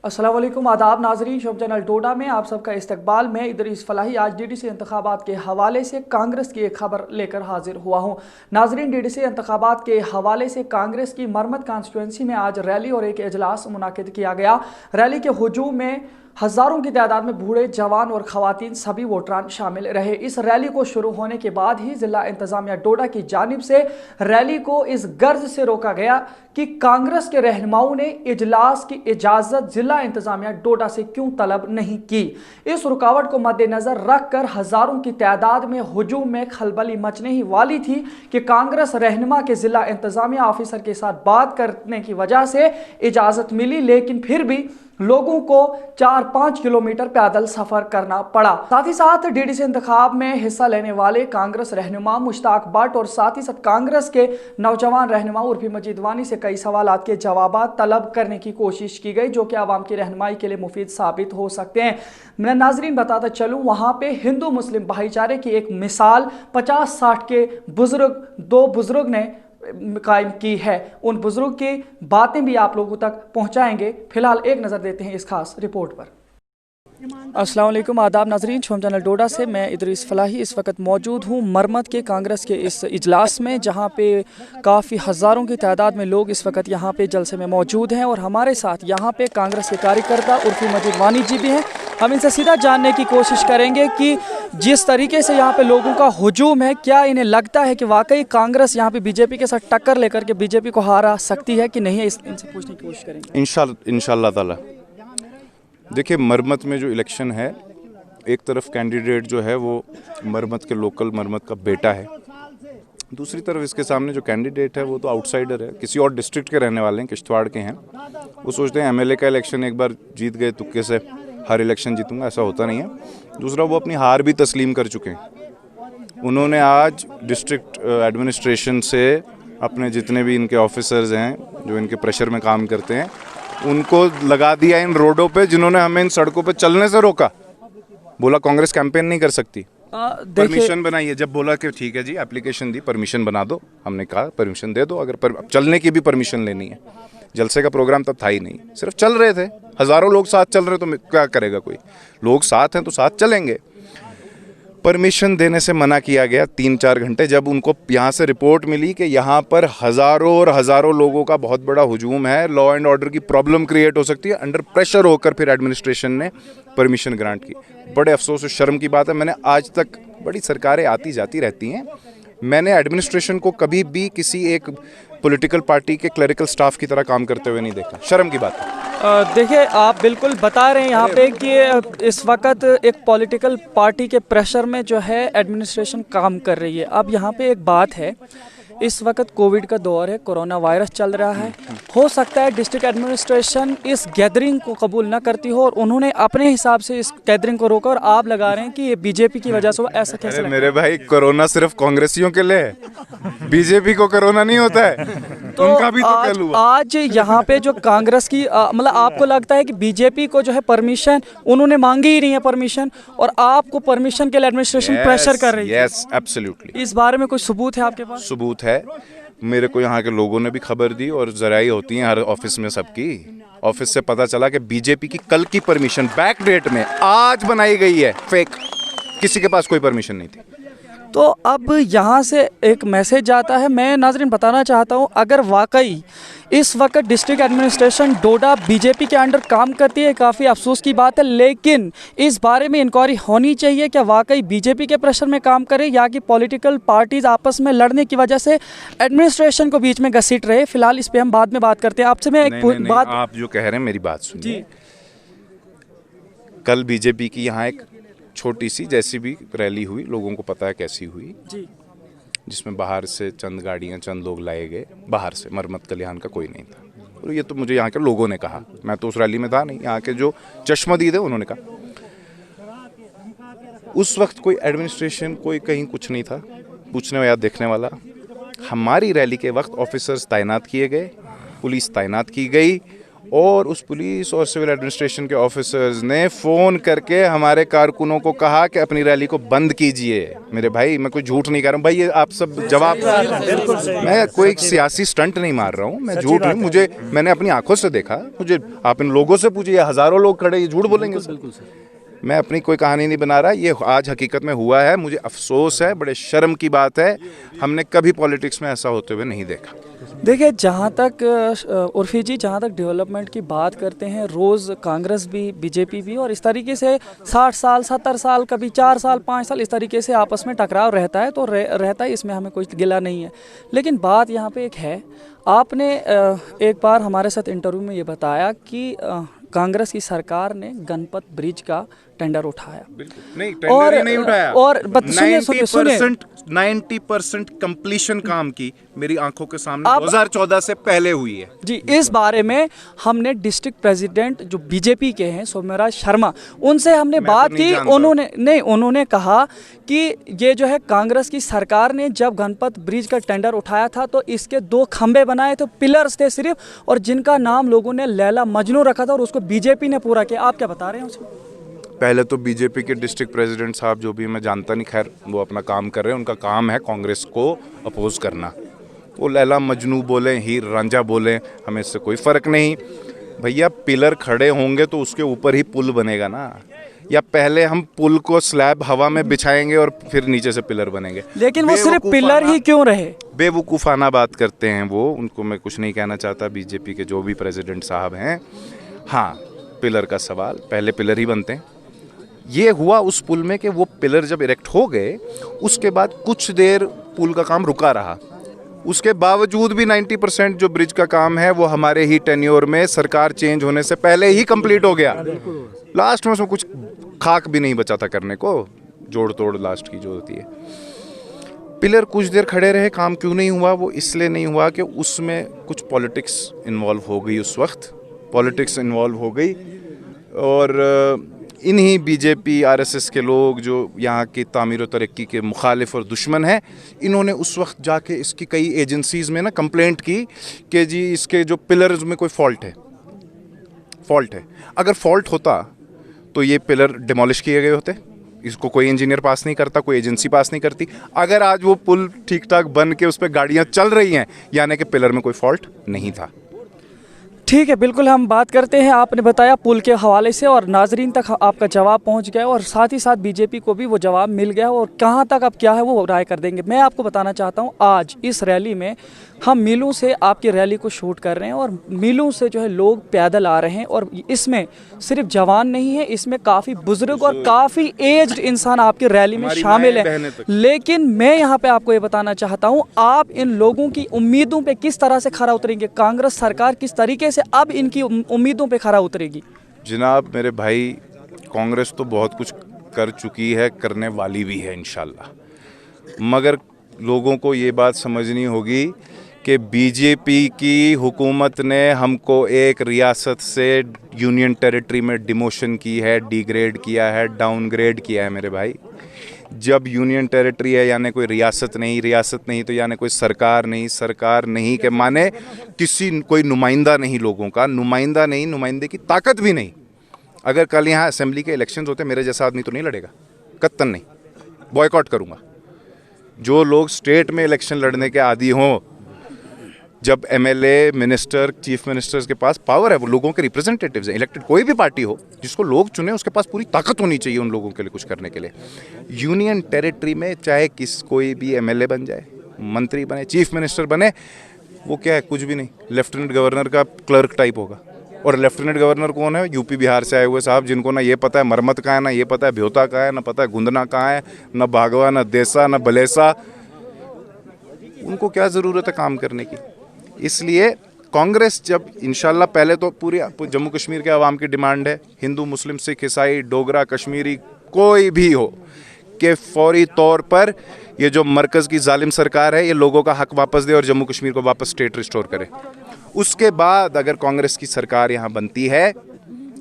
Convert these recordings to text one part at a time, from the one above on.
अस्सलाम वालेकुम, आदाब नाजरीन। शोब चैनल डोडा में आप सबका इस्तकबाल। मैं इदरीस फलाही आज डीडीसी इंतखाबात के हवाले से कांग्रेस की एक खबर लेकर हाजिर हुआ हूँ। नाजरीन, डीडीसी इंतखाबात के हवाले से कांग्रेस की मरमत कॉन्स्टिट्यूंसी में आज रैली और एक इजलास मुनाकिद किया गया। रैली के हुजूम में हज़ारों की तादाद में बूढ़े, जवान और ख़वातीन सभी वोटरान शामिल रहे। इस रैली को शुरू होने के बाद ही ज़िला इंतज़ामिया डोडा की जानिब से रैली को इस गर्ज से रोका गया कि कांग्रेस के रहनुमाओं ने इजलास की इजाज़त ज़िला इंतज़ामिया डोडा से क्यों तलब नहीं की। इस रुकावट को मद्देनज़र रख कर हज़ारों की तादाद में हुजूम में खलबली मचने ही वाली थी कि कांग्रेस रहनुमा के ज़िला इंतज़ामिया ऑफिसर के साथ बात करने की वजह से इजाज़त मिली, लेकिन फिर भी लोगों को 4-5 किलोमीटर पैदल सफर करना पड़ा। साथ ही साथ डीडीसी इंतखाब में हिस्सा लेने वाले कांग्रेस रहनुमा मुश्ताक भट्ट और साथ ही साथ कांग्रेस के नौजवान रहनुमा उर्फी मजीद वानी से कई सवालात के जवाब तलब करने की कोशिश की गई, जो कि आवाम की रहनुमाई के लिए मुफीद साबित हो सकते हैं। मैं नाजरीन बताता चलूँ, वहाँ पे हिंदू मुस्लिम भाईचारे की एक मिसाल 50-60 के दो बुजुर्ग ने कायम की है। उन बुजुर्ग की बातें भी आप लोगों तक पहुंचाएंगे। फिलहाल एक नज़र देते हैं इस खास रिपोर्ट पर। अस्सलाम वालेकुम, आदाब नाजरीन। शोम चैनल डोडा से मैं इदरीस फलाही इस वक्त मौजूद हूँ मरमत के कांग्रेस के इस इजलास में, जहाँ पे काफ़ी हज़ारों की तादाद में लोग इस वक्त यहाँ पे जलसे में मौजूद हैं और हमारे साथ यहाँ पे कांग्रेस के कार्यकर्ता उर्फी मजीद वानी जी भी हैं। हम इनसे सीधा जानने की कोशिश करेंगे कि जिस तरीके से यहाँ पे लोगों का हुजूम है, क्या इन्हें लगता है कि वाकई कांग्रेस यहाँ पे बीजेपी के साथ टक्कर लेकर के बीजेपी को हरा सकती है कि नहीं है। इनसे पूछने की कोशिश करेंगे इंशाल्लाह ताला। देखिए, मरमत में जो इलेक्शन है, एक तरफ कैंडिडेट जो है वो मरमत के लोकल मरमत का बेटा है, दूसरी तरफ इसके सामने जो कैंडिडेट है वो तो आउटसाइडर है, किसी और डिस्ट्रिक्ट के रहने वाले हैं, किश्तवाड़ के हैं। वो सोचते हैं एमएलए का इलेक्शन एक बार जीत गए तुक्के से हर इलेक्शन जीतूंगा, ऐसा होता नहीं है। दूसरा, वो अपनी हार भी तस्लीम कर चुके हैं। उन्होंने आज डिस्ट्रिक्ट एडमिनिस्ट्रेशन से अपने जितने भी इनके ऑफिसर्स हैं जो इनके प्रेशर में काम करते हैं, उनको लगा दिया इन रोडों पे जिन्होंने हमें इन सड़कों पे चलने से रोका। बोला कांग्रेस कैंपेन नहीं कर सकती, परमिशन बनाइए। जब बोला कि ठीक है जी, एप्लीकेशन दी, परमिशन बना दो, हमने कहा परमिशन दे दो। अगर चलने की भी परमिशन लेनी है, जलसे का प्रोग्राम तब था ही नहीं, सिर्फ चल रहे थे। हज़ारों लोग साथ चल रहे, तो क्या करेगा कोई? लोग साथ हैं तो साथ चलेंगे। परमिशन देने से मना किया गया 3-4 घंटे। जब उनको यहाँ से रिपोर्ट मिली कि यहाँ पर हज़ारों और हज़ारों लोगों का बहुत बड़ा हुजूम है, लॉ एंड ऑर्डर की प्रॉब्लम क्रिएट हो सकती है, अंडर प्रेशर होकर फिर एडमिनिस्ट्रेशन ने परमिशन ग्रांट की। बड़े अफसोस और शर्म की बात है, मैंने आज तक, बड़ी सरकारें आती जाती रहती हैं, मैंने एडमिनिस्ट्रेशन को कभी भी किसी एक पॉलिटिकल पार्टी के क्लरिकल स्टाफ की तरह काम करते हुए नहीं देखा। शर्म की बात है। देखिए, आप बिल्कुल बता रहे हैं यहाँ पे कि इस वक्त एक पॉलिटिकल पार्टी के प्रेशर में जो है एडमिनिस्ट्रेशन काम कर रही है। अब यहाँ पे एक बात है, इस वक्त कोविड का दौर है, कोरोना वायरस चल रहा है। हो सकता है डिस्ट्रिक्ट एडमिनिस्ट्रेशन इस गैदरिंग को कबूल ना करती हो और उन्होंने अपने हिसाब से इस गैदरिंग को रोका, और आप लगा रहे हैं कि ये बीजेपी की वजह से वो ऐसा कैसे? मेरे भाई, कोरोना सिर्फ कांग्रेसियों के लिए है, बीजेपी को कोरोना नहीं होता है। तो उनका भी तो कल हुआ। आज यहाँ पे जो कांग्रेस की मतलब आपको लगता है कि बीजेपी को जो है परमिशन उन्होंने मांगी ही नहीं है परमिशन, और आपको परमिशन के लिए एडमिनिस्ट्रेशन प्रेशर कर रही है? Yes, absolutely. इस बारे में कोई सबूत है आपके पास? सबूत है। मेरे को यहाँ के लोगों ने भी खबर दी, और जराई होती हैं हर ऑफिस में सबकी। ऑफिस से पता चला कि बीजेपी की कल की परमिशन बैक डेट में आज बनाई गई है, फेक। किसी के पास कोई परमिशन नहीं थी। तो अब यहाँ से एक मैसेज जाता है। मैं नाजरीन बताना चाहता हूँ, अगर वाकई इस वक्त डिस्ट्रिक्ट एडमिनिस्ट्रेशन डोडा बीजेपी के अंडर काम करती है, काफ़ी अफसोस की बात है, लेकिन इस बारे में इंक्वायरी होनी चाहिए क्या वाकई बीजेपी के प्रेशर में काम करे या कि पॉलिटिकल पार्टीज आपस में लड़ने की वजह से एडमिनिस्ट्रेशन को बीच में घसीट रहे। फिलहाल इस पर हम बाद में बात करते हैं। आपसे मैं एक बात, आप जो कह रहे हैं मेरी बात सुनिए। कल बीजेपी की यहाँ एक छोटी सी जैसी भी रैली हुई, लोगों को पता है कैसी हुई जी, जिसमें बाहर से चंद गाड़ियां, चंद लोग लाए गए बाहर से, मरमत कल्याण का कोई नहीं था। और ये तो मुझे यहाँ के लोगों ने कहा, मैं तो उस रैली में था नहीं, यहाँ के जो चश्मदीद है उन्होंने कहा। उस वक्त कोई एडमिनिस्ट्रेशन, कोई कहीं कुछ नहीं था पूछने या देखने वाला। हमारी रैली के वक्त ऑफिसर्स तैनात किए गए, पुलिस तैनात की गई, और उस पुलिस और सिविल एडमिनिस्ट्रेशन के ऑफिसर्स ने फ़ोन करके हमारे कारकुनों को कहा कि अपनी रैली को बंद कीजिए। मेरे भाई, मैं कोई झूठ नहीं कह रहा हूँ भाई, ये आप सब जवाब, मैं कोई सियासी स्टंट नहीं मार रहा हूँ, मैं झूठ नहीं, मैंने अपनी आंखों से देखा। मुझे आप इन लोगों से पूछिए, हज़ारों लोग खड़े, ये झूठ बोलेंगे सर? मैं अपनी कोई कहानी नहीं बना रहा, ये आज हकीकत में हुआ है। मुझे अफसोस है, बड़े शर्म की बात है, हमने कभी पॉलिटिक्स में ऐसा होते हुए नहीं देखा। देखिए, जहाँ तक उर्फी जी, जहाँ तक डेवलपमेंट की बात करते हैं, रोज़ कांग्रेस भी, बीजेपी भी, और इस तरीके से 60 साल 70 साल, कभी 4 साल 5 साल, इस तरीके से आपस में टकराव रहता है, तो रहता है, इसमें हमें कोई गिला नहीं है। लेकिन बात यहाँ पे एक है, आपने एक बार हमारे साथ इंटरव्यू में ये बताया कि कांग्रेस की सरकार ने गणपत ब्रिज का टेंडर उठाया। नहीं, टेंडर ही नहीं उठाया, और 90% कंप्लीशन काम की मेरी आंखों के सामने 2014 से पहले हुई है जी। इस बारे में हमने डिस्ट्रिक्ट प्रेसिडेंट जो बीजेपी के हैं, सौम्यराज शर्मा, उनसे हमने बात की। उन्होंने कहा कि ये जो है कांग्रेस की सरकार ने जब गणपत ब्रिज का टेंडर उठाया था तो इसके 2 खंबे बनाए थे, पिलर्स थे सिर्फ, और जिनका नाम लोगों ने लैला मजनू रखा था, और उसको बीजेपी ने पूरा किया। आप क्या बता रहे हैं उसमें? पहले तो बीजेपी के डिस्ट्रिक्ट प्रेसिडेंट साहब, जो भी मैं जानता नहीं, खैर वो अपना काम कर रहे हैं, उनका काम है कांग्रेस को अपोज करना। वो लैला मजनू बोले, हीर रांझा बोले, हमें इससे कोई फ़र्क नहीं भैया। पिलर खड़े होंगे तो उसके ऊपर ही पुल बनेगा ना, या पहले हम पुल को स्लैब हवा में बिछाएंगे और फिर नीचे से पिलर बनेंगे? लेकिन वो सिर्फ पिलर ही क्यों रहे? बेवकूफ़ाना बात करते हैं वो, उनको मैं कुछ नहीं कहना चाहता, बीजेपी के जो भी प्रेसिडेंट साहब हैं। हाँ, पिलर का सवाल, पहले पिलर ही बनते हैं। ये हुआ उस पुल में कि वो पिलर जब इरेक्ट हो गए, उसके बाद कुछ देर पुल का काम रुका रहा। उसके बावजूद भी 90% जो ब्रिज का काम है वो हमारे ही टेन्योर में, सरकार चेंज होने से पहले ही कंप्लीट हो गया। लास्ट में उसमें कुछ खाक भी नहीं बचा था करने को, जोड़ तोड़ लास्ट की जो होती है। पिलर कुछ देर खड़े रहे, काम क्यों नहीं हुआ? वो इसलिए नहीं हुआ कि उसमें कुछ पॉलिटिक्स इन्वॉल्व हो गई, उस वक्त पॉलिटिक्स इन्वॉल्व हो गई, और इन्हीं बीजेपी आरएसएस के लोग जो यहाँ की तामीर और तरक्की के मुखालिफ और दुश्मन हैं, इन्होंने उस वक्त जाके इसकी कई एजेंसीज़ में ना कंप्लेंट की कि जी इसके जो पिलर्स में कोई फॉल्ट है। अगर फॉल्ट होता तो ये पिलर डिमोलिश किए गए होते, इसको कोई इंजीनियर पास नहीं करता, कोई एजेंसी पास नहीं करती। अगर आज वो पुल ठीक ठाक बन के उस पर गाड़ियाँ चल रही हैं, यानी कि पिलर में कोई फॉल्ट नहीं था। ठीक है, बिल्कुल हम बात करते हैं। आपने बताया पुल के हवाले से, और नाजरीन तक आपका जवाब पहुंच गया, और साथ ही साथ बीजेपी को भी वो जवाब मिल गया, और कहां तक अब क्या है वो राय कर देंगे। मैं आपको बताना चाहता हूं, आज इस रैली में हम मीलों से आपकी रैली को शूट कर रहे हैं, और मीलों से जो है लोग पैदल आ रहे हैं, और इसमें सिर्फ जवान नहीं है, इसमें काफ़ी बुजुर्ग और काफ़ी एज्ड इंसान आपकी रैली में शामिल हैं। लेकिन मैं यहाँ पे आपको ये बताना चाहता हूँ, आप इन लोगों की उम्मीदों पे किस तरह से खरा उतरेंगे? कांग्रेस सरकार किस तरीके से अब इनकी उम्मीदों पे खरा उतरेगी? जनाब मेरे भाई, कांग्रेस तो बहुत कुछ कर चुकी है, करने वाली भी है इंशाल्लाह, मगर लोगों को ये बात समझनी होगी कि बीजेपी की हुकूमत ने हमको एक रियासत से यूनियन टेरिटरी में डिमोशन की है, डिग्रेड किया है, डाउनग्रेड किया है। मेरे भाई, जब यूनियन टेरिटरी है यानी कोई रियासत नहीं तो यानी कोई सरकार नहीं के माने कोई नुमाइंदा नहीं, लोगों का नुमाइंदा नहीं, नुमाइंदे की ताकत भी नहीं। अगर कल यहाँ असेंबली के इलेक्शंस होते, मेरे जैसा आदमी तो नहीं लड़ेगा, कत्तन नहीं, बॉयकॉट करूँगा। जो लोग स्टेट में इलेक्शन लड़ने के आदी हों, जब एमएलए, मिनिस्टर, चीफ मिनिस्टर्स के पास पावर है, वो लोगों के रिप्रेजेंटेटिव्स हैं, इलेक्टेड कोई भी पार्टी हो, जिसको लोग चुने, उसके पास पूरी ताकत होनी चाहिए उन लोगों के लिए कुछ करने के लिए। यूनियन टेरिटरी में चाहे कोई भी एमएलए बन जाए, मंत्री बने, चीफ मिनिस्टर बने, वो क्या है, कुछ भी नहीं, लेफ्टिनेंट गवर्नर का क्लर्क टाइप होगा। और लेफ्टिनेंट गवर्नर कौन है? यूपी बिहार से आए हुए साहब, जिनको ना ये पता है मरमत कहाँ है, ना ये पता है भ्योता कहाँ है, ना पता है गुंदना कहाँ है, ना भागवा, ना देसा, ना बलेसा। उनको क्या ज़रूरत है काम करने की? इसलिए कांग्रेस जब इंशाल्लाह, पहले तो पूरी जम्मू कश्मीर के आवाम की डिमांड है, हिंदू, मुस्लिम, सिख, ईसाई, डोगरा, कश्मीरी, कोई भी हो, कि फौरी तौर पर ये जो मरकज़ की जालिम सरकार है, ये लोगों का हक वापस दे और जम्मू कश्मीर को वापस स्टेट रिस्टोर करे। उसके बाद अगर कांग्रेस की सरकार यहाँ बनती है,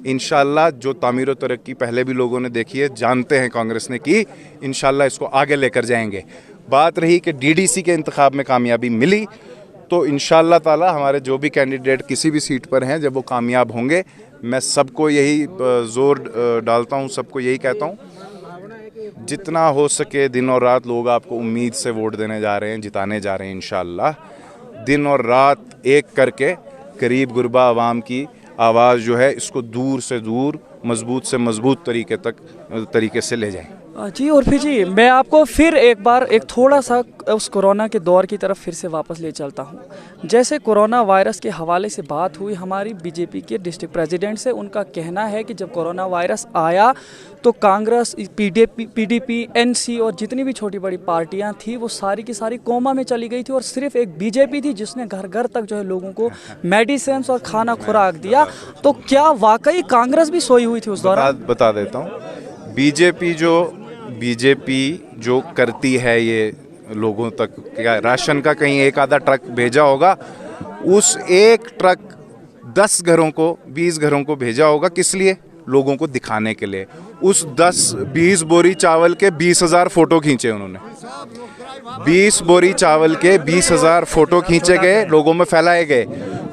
इंशाल्लाह जो तामीर और तरक्की पहले भी लोगों ने देखी है, जानते हैं कांग्रेस ने की, इंशाल्लाह इसको आगे लेकर जाएंगे। बात रही कि डीडीसी के इंतखाब में कामयाबी मिली, तो इंशाअल्लाह ताला हमारे जो भी कैंडिडेट किसी भी सीट पर हैं, जब वो कामयाब होंगे, मैं सबको यही ज़ोर डालता हूँ, सबको यही कहता हूँ, जितना हो सके दिन और रात लोग आपको उम्मीद से वोट देने जा रहे हैं, जिताने जा रहे हैं इंशाअल्लाह। दिन और रात एक करके करीब गुरबा आवाम की आवाज़ जो है इसको दूर से दूर, मजबूत से मजबूत तरीके से ले जाएं। जी उर्फी जी, मैं आपको फिर एक बार एक थोड़ा सा उस कोरोना के दौर की तरफ फिर से वापस ले चलता हूँ। जैसे कोरोना वायरस के हवाले से बात हुई हमारी बीजेपी के डिस्ट्रिक्ट प्रेसिडेंट से, उनका कहना है कि जब कोरोना वायरस आया तो कांग्रेस, पीडीपी, एनसी और जितनी भी छोटी बड़ी पार्टियां थी वो सारी की सारी कोमा में चली गई थी और सिर्फ एक बीजेपी थी जिसने घर घर तक जो है लोगों को मेडिसिन और खाना खुराक दिया। तो क्या वाकई कांग्रेस भी सोई हुई थी उस दौरान? बता देता हूँ। बीजेपी जो करती है ये लोगों तक, क्या राशन का कहीं एक आधा ट्रक भेजा होगा, उस एक ट्रक 10 घरों को, 20 घरों को भेजा होगा, किस लिए? लोगों को दिखाने के लिए। उस 10-20 बोरी चावल के 20,000 फोटो खींचे उन्होंने। 20 बोरी चावल के 20,000 फोटो खींचे गए, लोगों में फैलाए गए।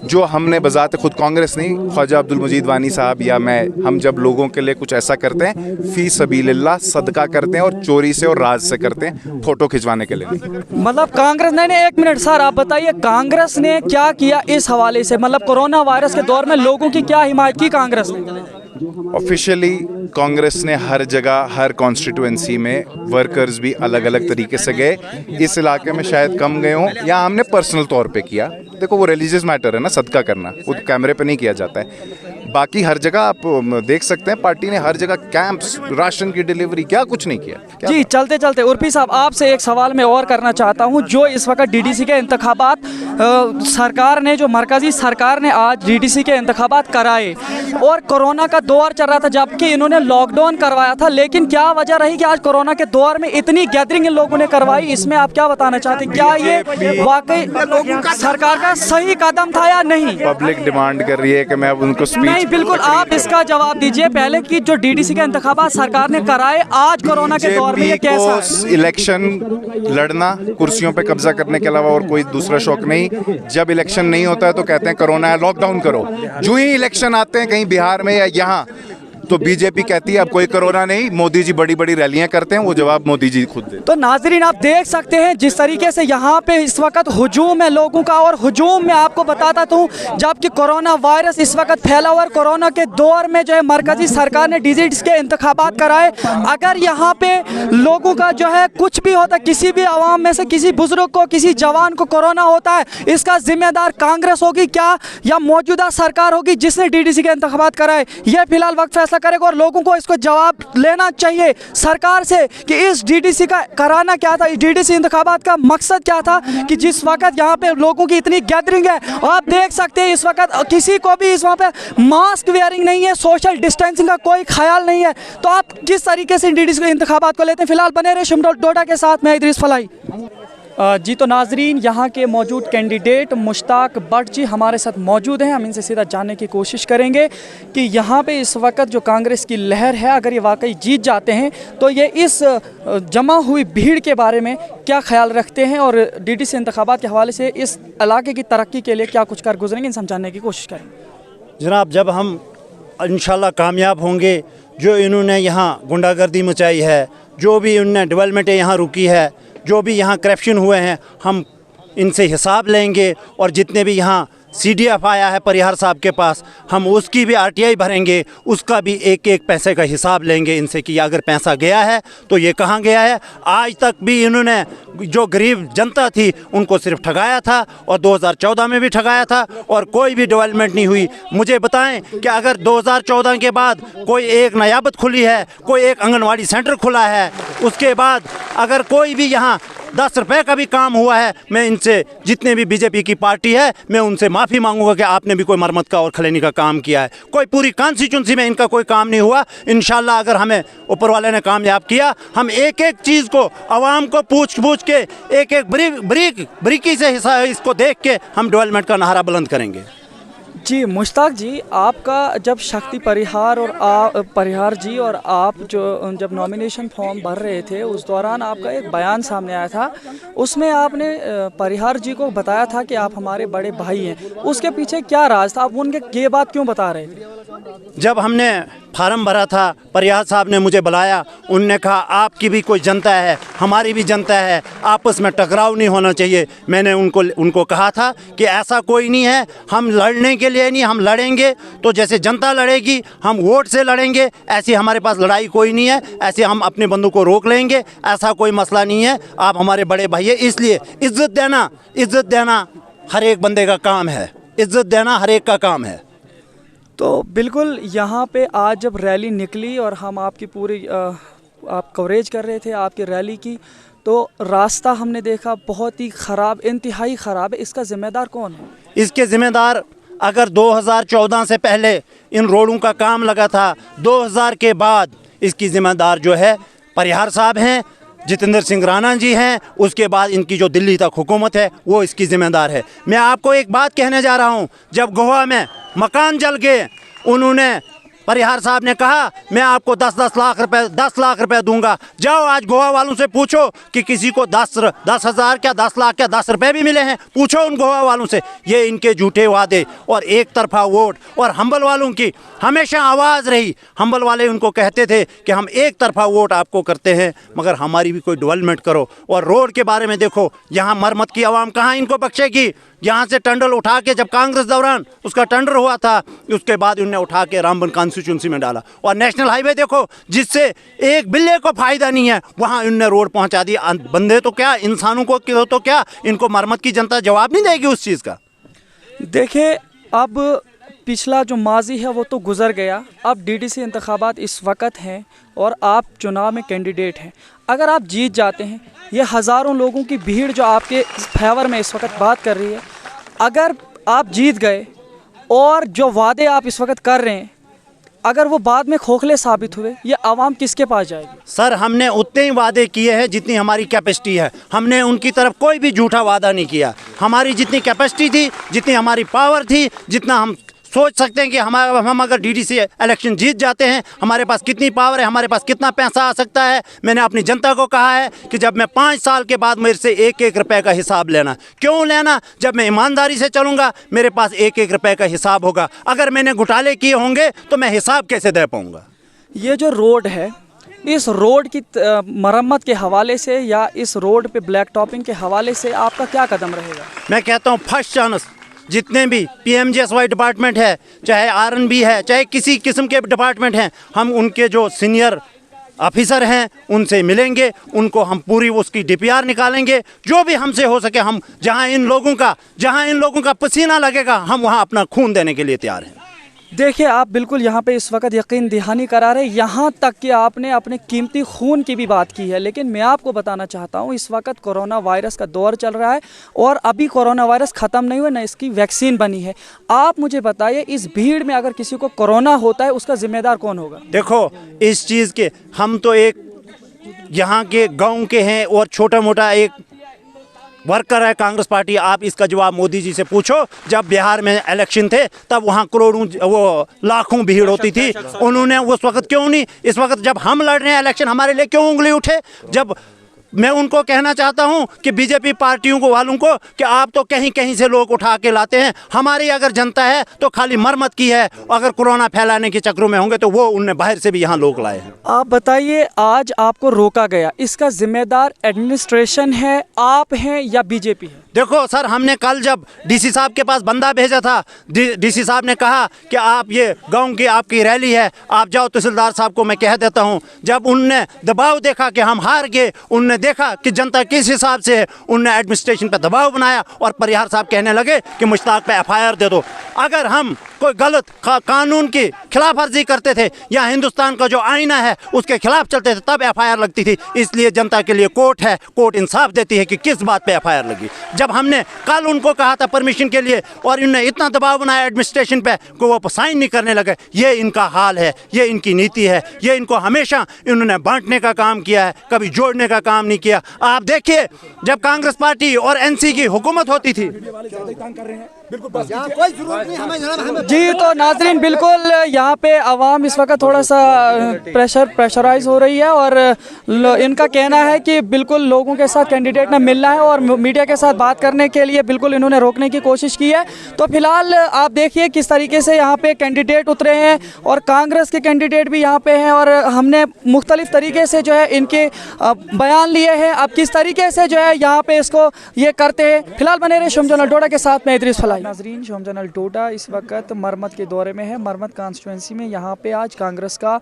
जो हमने बजाते खुद कांग्रेस नहीं, ख्वाजा अब्दुल मजीद वानी साहब या मैं, हम जब लोगों के लिए कुछ ऐसा करते हैं फी सबीलिल्लाह सदका करते हैं और चोरी से और राज से करते हैं, फोटो खिंचवाने के लिए नहीं। मतलब कांग्रेस ने, एक मिनट सर आप बताइए, कांग्रेस ने क्या किया इस हवाले से? मतलब कोरोना वायरस के दौर में लोगों की क्या हिमायत की कांग्रेस ने? ऑफिशियली कांग्रेस ने हर जगह, हर कॉन्स्टिट्यूएंसी में वर्कर्स भी अलग अलग तरीके से गए। इस इलाके में शायद कम गए हों, या हमने पर्सनल तौर पे किया। देखो वो रिलीजियस मैटर है ना, सदका करना, वो कैमरे पे नहीं किया जाता है। बाकी हर जगह आप देख सकते हैं, पार्टी ने हर जगह कैंप्स, राशन की डिलीवरी, क्या कुछ नहीं किया। जी चलते चलते उर्फी साहब, आपसे एक सवाल मैं और करना चाहता हूं। जो इस वक्त डीडीसी के इंतखाबात सरकार ने, जो मरकजी सरकार ने आज डीडीसी के इंतखाबात कराए और कोरोना का दौर चल रहा था, जबकि इन्होंने लॉकडाउन करवाया था, लेकिन क्या वजह रही कि आज कोरोना के दौर में इतनी गैदरिंग इन लोगों ने करवाई? इसमें आप क्या बताना चाहते हैं? क्या ये वाकई सरकार का सही कदम था या नहीं? पब्लिक डिमांड कर रही है कि मैं उनको नहीं, बिल्कुल आप इसका जवाब दीजिए पहले कि जो डीडीसी के इंतखाबात सरकार ने कराए आज कोरोना के दौर में, ये कैसा है? इलेक्शन लड़ना, कुर्सियों पे कब्जा करने के अलावा और कोई दूसरा शौक नहीं। जब इलेक्शन नहीं होता है तो कहते हैं कोरोना है, लॉकडाउन करो। जो ही इलेक्शन आते हैं कहीं बिहार में या यहाँ, तो बीजेपी कहती है अब कोई कोरोना नहीं, मोदी जी बड़ी बड़ी रैलियां करते हैं, वो जवाब मोदी जी खुद देते। तो नाजरीन आप देख सकते हैं जिस तरीके से यहाँ पे इस वक्त हुजूम है लोगों का, और हुजूम में आपको बताता हूँ जबकि कोरोना वायरस इस वक्त फैला हुआ है, कोरोना के दौर में जो है मरकजी सरकार ने डीडीसी के इंतखाबात कराए। अगर यहाँ पे लोगों का जो है कुछ भी होता, किसी भी आवाम में से किसी बुजुर्ग को, किसी जवान को कोरोना होता है, इसका जिम्मेदार कांग्रेस होगी क्या या मौजूदा सरकार होगी जिसने डीडीसी के इंतखाबात कराए? ये फिलहाल वक्त फैसला करेगा और लोगों को इसको जवाब लेना चाहिए सरकार से कि इस डीडीसी का कराना क्या था, इस डीडीसी इंतखाबात का मकसद क्या था कि जिस वक्त यहाँ पे लोगों की इतनी गैदरिंग है। आप देख सकते हैं इस वक्त किसी को भी इस वहाँ पे मास्क वेयरिंग नहीं है, सोशल डिस्टेंसिंग का कोई ख्याल नहीं है। तो आप किस तरीके से डीडीसी के इंतखाबात को लेते हैं? फिलहाल बने रहे शिमडोल डोडा के साथ, मैं इदरीस फलाई। जी तो नाजरीन, यहाँ के मौजूद कैंडिडेट मुश्ताक भट्ट जी हमारे साथ मौजूद हैं। हम इनसे सीधा जानने की कोशिश करेंगे कि यहाँ पे इस वक्त जो कांग्रेस की लहर है, अगर ये वाकई जीत जाते हैं तो ये इस जमा हुई भीड़ के बारे में क्या ख्याल रखते हैं और डीडीसी इंतखाबात के हवाले से इस इलाके की तरक्की के लिए क्या कुछ कर गुजरेंगे, इनसे हम जानने की कोशिश करेंगे। जनाब, जब हम इंशाल्लाह कामयाब होंगे, जो इन्होंने यहाँ गुंडागर्दी मचाई है, जो भी इन्होंने डेवलपमेंटें यहाँ रुकी है, जो भी यहाँ करप्शन हुए हैं, हम इनसे हिसाब लेंगे। और जितने भी यहाँ CDF आया है परिहार साहब के पास, हम उसकी भी RTI भरेंगे, उसका भी एक एक पैसे का हिसाब लेंगे इनसे कि अगर पैसा गया है तो ये कहाँ गया है। आज तक भी इन्होंने जो गरीब जनता थी उनको सिर्फ ठगाया था और 2014 में भी ठगाया था और कोई भी डेवलपमेंट नहीं हुई। मुझे बताएं कि अगर 2014 के बाद कोई एक नयाबत खुली है, कोई एक आंगनवाड़ी सेंटर खुला है, उसके बाद अगर कोई भी यहाँ 10 रुपए का भी काम हुआ है, मैं इनसे, जितने भी बीजेपी की पार्टी है, मैं उनसे माफ़ी मांगूंगा कि आपने भी कोई मरम्मत का और खलेनी का काम किया है। कोई पूरी कॉन्स्टिट्यूंसी में इनका कोई काम नहीं हुआ। इंशाल्लाह अगर हमें ऊपर वाले ने कामयाब किया, हम एक एक चीज़ को आवाम को पूछ के एक एक बरीकी से हिस्सा इसको देख के हम डेवलपमेंट का नारा बुलंद करेंगे। जी मुश्ताक जी, आपका जब शक्ति परिहार और परिहार जी और आप जब नॉमिनेशन फॉर्म भर रहे थे उस दौरान आपका एक बयान सामने आया था। उसमें आपने परिहार जी को बताया था कि आप हमारे बड़े भाई हैं। उसके पीछे क्या राज था? आप उनके ये बात क्यों बता रहे थे? जब हमने फार्म भरा था, परिहार साहब ने मुझे बुलाया, उनने कहा आपकी भी कोई जनता है, हमारी भी जनता है, आपस में टकराव नहीं होना चाहिए। मैंने उनको कहा था कि ऐसा कोई नहीं है, हम लड़ने के लिए नहीं, हम लड़ेंगे तो जैसे जनता लड़ेगी, हम वोट से लड़ेंगे, ऐसी हमारे पास लड़ाई कोई नहीं है, ऐसे हम अपने बंदों को रोक लेंगे, ऐसा कोई मसला नहीं है। आप हमारे बड़े भाई है, इसलिए इज्जत देना हर एक बंदे का काम है, इज्जत देना हर एक का काम है। तो बिल्कुल यहाँ पे आज जब रैली निकली और हम आपकी पूरी आप कवरेज कर रहे थे आपकी रैली की, तो रास्ता हमने देखा बहुत ही ख़राब, इंतहाई ख़राब है। इसका ज़िम्मेदार कौन है? इसके ज़िम्मेदार, अगर 2014 से पहले इन रोडों का काम लगा था, 2000 के बाद इसकी ज़िम्मेदार जो है परिहार साहब हैं, जितेंद्र सिंह राणा जी हैं, उसके बाद इनकी जो दिल्ली तक हुकूमत है वो इसकी ज़िम्मेदार है। मैं आपको एक बात कहने जा रहा हूँ, जब गोवा में मकान जल गए, उन्होंने परिहार साहब ने कहा मैं आपको 10 लाख रुपए दूंगा। जाओ आज गोवा वालों से पूछो कि किसी को 10,000 क्या 10 लाख क्या 10 रुपए भी मिले हैं, पूछो उन गोवा वालों से। ये इनके झूठे वादे और एक तरफा वोट, और हम्बल वालों की हमेशा आवाज़ रही, हम्बल वाले उनको कहते थे कि हम एक तरफा वोट आपको करते हैं, मगर हमारी भी कोई डेवलपमेंट करो। और रोड के बारे में देखो, यहाँ मरम्मत की आवाम कहाँ इनको बख्शेगी। यहाँ से टंडल उठा के, जब कांग्रेस दौरान उसका टेंडर हुआ था, उसके बाद उन्होंने उठा के रामबन कॉन्स्टिट्यूंसी में डाला। और नेशनल हाईवे देखो, जिससे एक बिल्ले को फ़ायदा नहीं है, वहाँ उन्होंने रोड पहुँचा दी। बंदे तो क्या, इंसानों को तो क्या, इनको मरम्मत की जनता जवाब नहीं देगी उस चीज़ का। देखिए, अब पिछला जो माजी है वो तो गुज़र गया। अब डीडीसी इंतखाबात इस वक्त हैं और आप चुनाव में कैंडिडेट हैं। अगर आप जीत जाते हैं, ये हज़ारों लोगों की भीड़ जो आपके फेवर में इस वक्त बात कर रही है, अगर आप जीत गए और जो वादे आप इस वक्त कर रहे हैं, अगर वो बाद में खोखले साबित हुए, ये आवाम किसके पास जाएगी? सर, हमने उतने ही वादे किए हैं जितनी हमारी कैपेसिटी है। हमने उनकी तरफ कोई भी झूठा वादा नहीं किया। हमारी जितनी कैपेसिटी थी, जितनी हमारी पावर थी, जितना हम सोच सकते हैं कि हम अगर डीडीसी इलेक्शन जीत जाते हैं, हमारे पास कितनी पावर है, हमारे पास कितना पैसा आ सकता है। मैंने अपनी जनता को कहा है कि जब मैं 5 साल के बाद मेरे से एक रुपए का हिसाब लेना। क्यों लेना? जब मैं ईमानदारी से चलूँगा, मेरे पास एक रुपए का हिसाब होगा। अगर मैंने घोटाले किए होंगे तो मैं हिसाब कैसे दे पाऊँगा? ये जो रोड है, इस रोड की मरम्मत के हवाले से या इस रोड पे ब्लैक टॉपिंग के हवाले से आपका क्या कदम रहेगा? मैं कहता हूँ फर्स्ट चांस जितने भी PMGSY डिपार्टमेंट है, चाहे R&B है, चाहे किसी किस्म के डिपार्टमेंट हैं, हम उनके जो सीनियर ऑफिसर हैं उनसे मिलेंगे, उनको हम पूरी उसकी DPR निकालेंगे। जो भी हमसे हो सके, हम जहां इन लोगों का पसीना लगेगा, हम वहां अपना खून देने के लिए तैयार हैं। देखिए, आप बिल्कुल यहाँ पे इस वक्त यकीन दहानी करा रहे, यहाँ तक कि आपने अपने कीमती खून की भी बात की है। लेकिन मैं आपको बताना चाहता हूँ, इस वक्त कोरोना वायरस का दौर चल रहा है और अभी कोरोना वायरस ख़त्म नहीं हुआ, न इसकी वैक्सीन बनी है। आप मुझे बताइए, इस भीड़ में अगर किसी को कोरोना होता है, उसका जिम्मेदार कौन होगा? देखो, इस चीज़ के हम तो एक यहाँ के गाँव के हैं और छोटा मोटा एक वर्कर है कांग्रेस पार्टी। आप इसका जवाब मोदी जी से पूछो। जब बिहार में इलेक्शन थे तब वहाँ करोड़ों वो लाखों भीड़ होती थी, उन्होंने उस वक्त क्यों नहीं, इस वक्त जब हम लड़ रहे हैं इलेक्शन, हमारे लिए क्यों उंगली उठे? जब मैं उनको कहना चाहता हूं कि बीजेपी पार्टियों को वालों को कि आप तो कहीं कहीं से लोग उठा के लाते हैं। हमारी अगर जनता है तो खाली मरम्मत की है, अगर कोरोना फैलाने के चक्रों में होंगे तो वो उनने बाहर से भी यहाँ लोग लाए हैं। आप बताइए, आज आपको रोका गया, इसका जिम्मेदार एडमिनिस्ट्रेशन है, आप हैं या बीजेपी है? देखो सर, हमने कल जब डीसी साहब के पास बंदा भेजा था, डीसी साहब ने कहा कि आप ये गांव की आपकी रैली है, आप जाओ तहसीलदार साहब को मैं कह देता हूं। जब उनने दबाव देखा कि हम हार गए, उनने देखा कि जनता किस हिसाब से है, उनने एडमिनिस्ट्रेशन पर दबाव बनाया और परिहार साहब कहने लगे कि मुश्ताक पे FIR दे दो। अगर हम कोई गलत कानून की खिलाफ वर्जी करते थे या हिंदुस्तान का जो आईना है उसके खिलाफ चलते थे तब एफआईआर लगती थी। इसलिए जनता के लिए कोर्ट है, कोर्ट इंसाफ देती है कि किस बात पे एफआईआर लगी। जब हमने कल उनको कहा था परमिशन के लिए और इन्होंने इतना दबाव बनाया एडमिनिस्ट्रेशन पे कि वो साइन नहीं करने लगे, ये इनका हाल है, ये इनकी नीति है। ये इनको हमेशा इन्होंने बांटने का काम किया है, कभी जोड़ने का काम नहीं किया। आप देखिए जब कांग्रेस पार्टी और एनसी की हुकूमत होती थी। जी तो नाजरीन बिल्कुल यहाँ पे आवाम इस वक्त थोड़ा सा प्रेशराइज हो रही है और इनका कहना है कि बिल्कुल लोगों के साथ कैंडिडेट ने मिलना है और मीडिया के साथ बात करने के लिए बिल्कुल इन्होंने रोकने की कोशिश की है। तो फिलहाल आप देखिए किस तरीके से यहाँ पे कैंडिडेट उतरे हैं और कांग्रेस के कैंडिडेट भी यहाँ पे हैं और हमने मुख्तलिफ तरीके से जो है इनके बयान लिए हैं। अब किस तरीके से जो है यहाँ पे इसको ये करते हैं। फिलहाल बने रहे शमजान डोडा के साथ में इदरीस फलाई। नाजरीन शमजान डोडा इस वक्त मरमत के दौरे में है। मरमत कॉन्स्टिट्यूंसी में यहाँ पे आज कांग्रेस का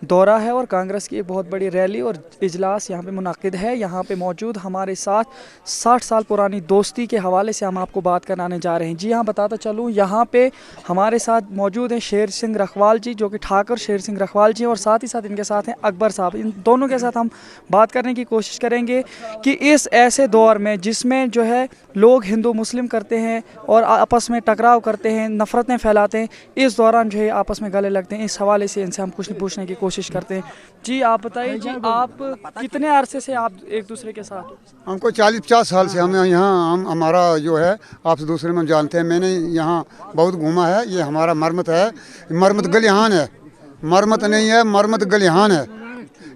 दौरा है और कांग्रेस की एक बहुत बड़ी रैली और इजलास यहाँ पे मुनाकिद है। यहाँ पे मौजूद हमारे साथ 60 साल पुरानी दोस्ती के हवाले से हम आपको बात कराने जा रहे हैं। जी हाँ, बताता चलूँ यहाँ पे हमारे साथ मौजूद हैं शेर सिंह रखवाल जी जो कि ठाकर शेर सिंह रखवाल जी और साथ ही साथ इनके साथ हैं अकबर साहब। इन दोनों के साथ हम बात करने की कोशिश करेंगे कि इस ऐसे दौर में जिसमें जो है लोग हिंदू मुस्लिम करते हैं और आपस में टकराव करते हैं, नफ़रतें फैलाते हैं, इस दौरान जो है आपस में गले लगते हैं। इस हवाले से इनसे हम कुछ पूछने की कोशिश करते हैं। जी आप बताइए जी, आप कितने अरसे से आप एक दूसरे के साथ? हमको 40-50 साल से हम यहाँ हमारा जो है आपसे दूसरे में जानते हैं। मैंने यहाँ बहुत घूमा है। ये हमारा मरमत है, मरमत गलिहान है, मरमत नहीं है, मरमत गलिहान है।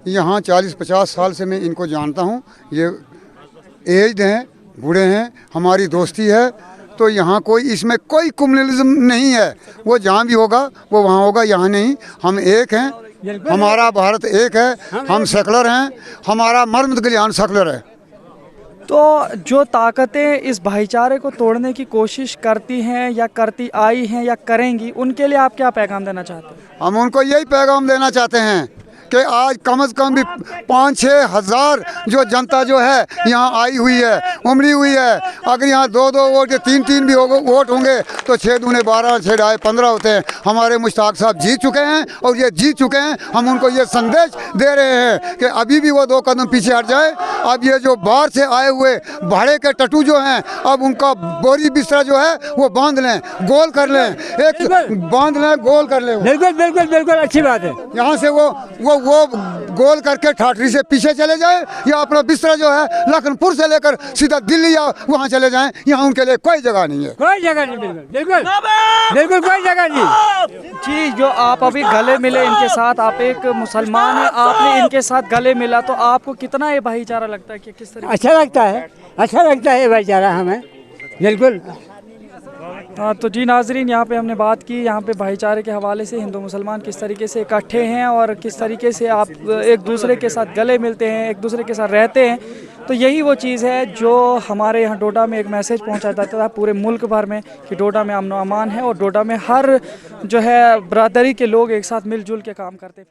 यहाँ 40-50 साल से मैं इनको जानता हूँ। ये एज्ड हैं, बूढ़े हैं, हमारी दोस्ती है। तो यहाँ कोई इसमें कोई कम्युनलिज्म नहीं है। वो जहाँ भी होगा वो वहाँ होगा, यहाँ नहीं। हम एक हैं, हमारा भारत एक है, हम सेकुलर हैं, हमारा मरमत गलियान सेकुलर है। तो जो ताकतें इस भाईचारे को तोड़ने की कोशिश करती हैं या करती आई हैं या करेंगी, उनके लिए आप क्या पैगाम देना चाहते हैं? हम उनको यही पैगाम देना चाहते हैं कि आज कम से कम भी 5-6 हज़ार जो जनता जो है यहाँ आई हुई है, उमड़ी हुई है। अगर यहाँ 2-2 वोट या 3-3 भी वोट होंगे तो 6 दूने 12, 6 ढाई 15 होते हैं। हमारे मुश्ताक साहब जीत चुके हैं और ये जीत चुके हैं। हम उनको ये संदेश दे रहे हैं कि अभी भी वो 2 कदम पीछे हट जाए। अब ये जो बाहर से आए हुए भाड़े के टटू जो हैं, अब उनका बोरी बिस्तरा जो है वो बांध लें, गोल कर लें, एक बांध लें, गोल कर लें। बिल्कुल बिल्कुल बिल्कुल अच्छी बात है। यहाँ से वो गोल करके ठाठरी से पीछे चले जाए या अपना बिस्तरा जो है लखनपुर से लेकर सीधा दिल्ली या वहाँ चले जाएं। यहाँ उनके लिए कोई जगह नहीं है, कोई जगह नहीं। बिल्कुल बिल्कुल बिल्कुल कोई जगह नहीं। जी जो आप अभी गले मिले इनके साथ, आप एक मुसलमान हैं, आपने इनके साथ गले मिला तो आपको कितना ये भाईचारा लगता है कि किस तरह? अच्छा लगता है, अच्छा लगता है भाईचारा हमें, बिल्कुल। हाँ तो जी नाजरीन, यहाँ पे हमने बात की यहाँ पे भाईचारे के हवाले से हिंदू मुसलमान किस तरीके से इकट्ठे हैं और किस तरीके से आप एक दूसरे के साथ गले मिलते हैं, एक दूसरे के साथ रहते हैं। तो यही वो चीज़ है जो हमारे यहाँ डोडा में एक मैसेज पहुँचा जाता था पूरे मुल्क भर में कि डोडा में अमन व अमान है और डोडा में हर जो है बरादरी के लोग एक साथ मिलजुल के काम करते हैं।